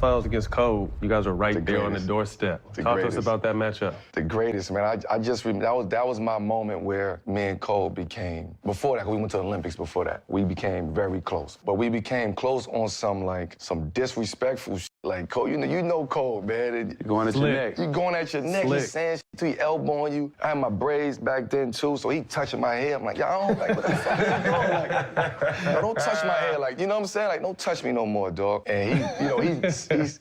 Finals against Cole, you guys were right there on the doorstep. Talk to us about that matchup. The greatest, man. I just remember that was my moment where me and Cole became, before that, we went to the Olympics before that, we became very close. But we became close on some disrespectful shit. Like, Cole, you know Cole, man. You're going at your neck. You're going at your neck. He's saying shit to you, elbowing you. I had my braids back then, too, so he touching my hair. I'm like, yo, I don't like, what the fuck are you doing? Like, no, don't touch my hair. Like, you know what I'm saying? Like, don't touch me no more, dog. And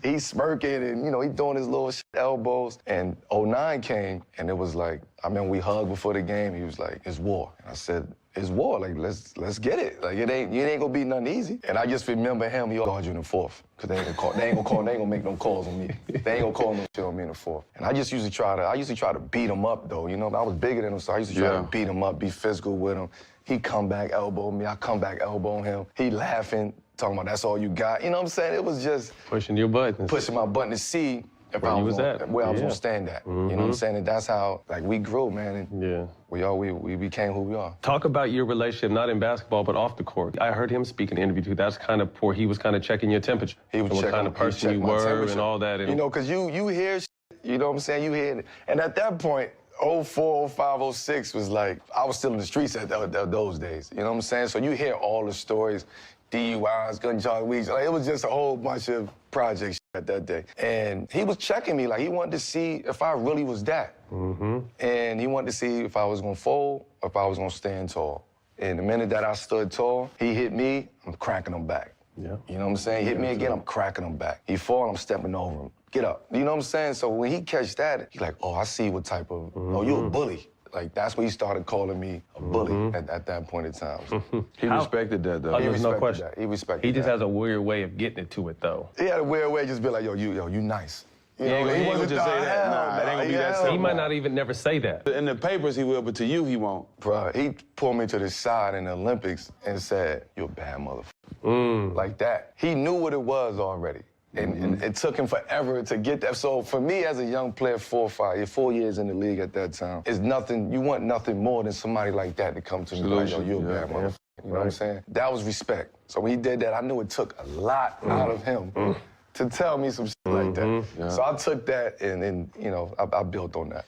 he's smirking and, he doing his little elbows. And 09 came, and it was like, I remember we hugged before the game. He was like, it's war. And I said, it's war. Like, let's get it. Like, it ain't gonna be nothing easy. And I just remember him. He guard you in the fourth, because they ain't gonna make no calls on me. They ain't gonna call no shit on me in the fourth. And I just usually try to beat him up, though. I was bigger than him, so I used to try to beat him up, be physical with him. He come back, elbow me. I come back, elbow him. He laughing, talking about that's all you got. You know what I'm saying? It was just pushing your buttons. Pushing my button to see if I was where I was gonna stand at. You know what I'm saying? And that's how, like, we grew, man. And we became who we are. Talk about your relationship, not in basketball, but off the court. I heard him speak in an interview, too. That's kind of where he was kind of checking your temperature. He was checking what kind of person you were and all that. And because you hear shit, you know what I'm saying? You hear it. And at that point, 04, 05, 06 was like, I was still in the streets at those days. You know what I'm saying? So you hear all the stories, DUIs, gunshot wounds. Like, it was just a whole bunch of projects at that day. And he was checking me, like, he wanted to see if I really was that. And he wanted to see if I was gonna fold or if I was gonna stand tall. And the minute that I stood tall, he hit me, I'm cracking him back. You know what I'm saying? He hit me again, I'm cracking him back. He fall, I'm stepping over him. Get up. You know what I'm saying? So when he catch that, he's like, oh, I see what type of, oh, you a bully. Like, that's when he started calling me a bully at that point in time. He respected that, though. There's no question. He respected that. He just has a weird way of getting it to it, though. He had a weird way of just be like, you nice. He ain't gonna just say that. No, that ain't gonna be that simple. He might not even never say that. In the papers, he will, but to you, he won't. Bro, he pulled me to the side in the Olympics and said, you're a bad motherfucker. Like that. He knew what it was already. And it took him forever to get that. So for me, as a young player, 4 years in the league at that time, is nothing. You want nothing more than somebody like that to come to me like, yo, you're a bad motherfucker. You know what I'm saying? That was respect. So when he did that, I knew it took a lot out of him to tell me some shit like that. So I took that and I built on that.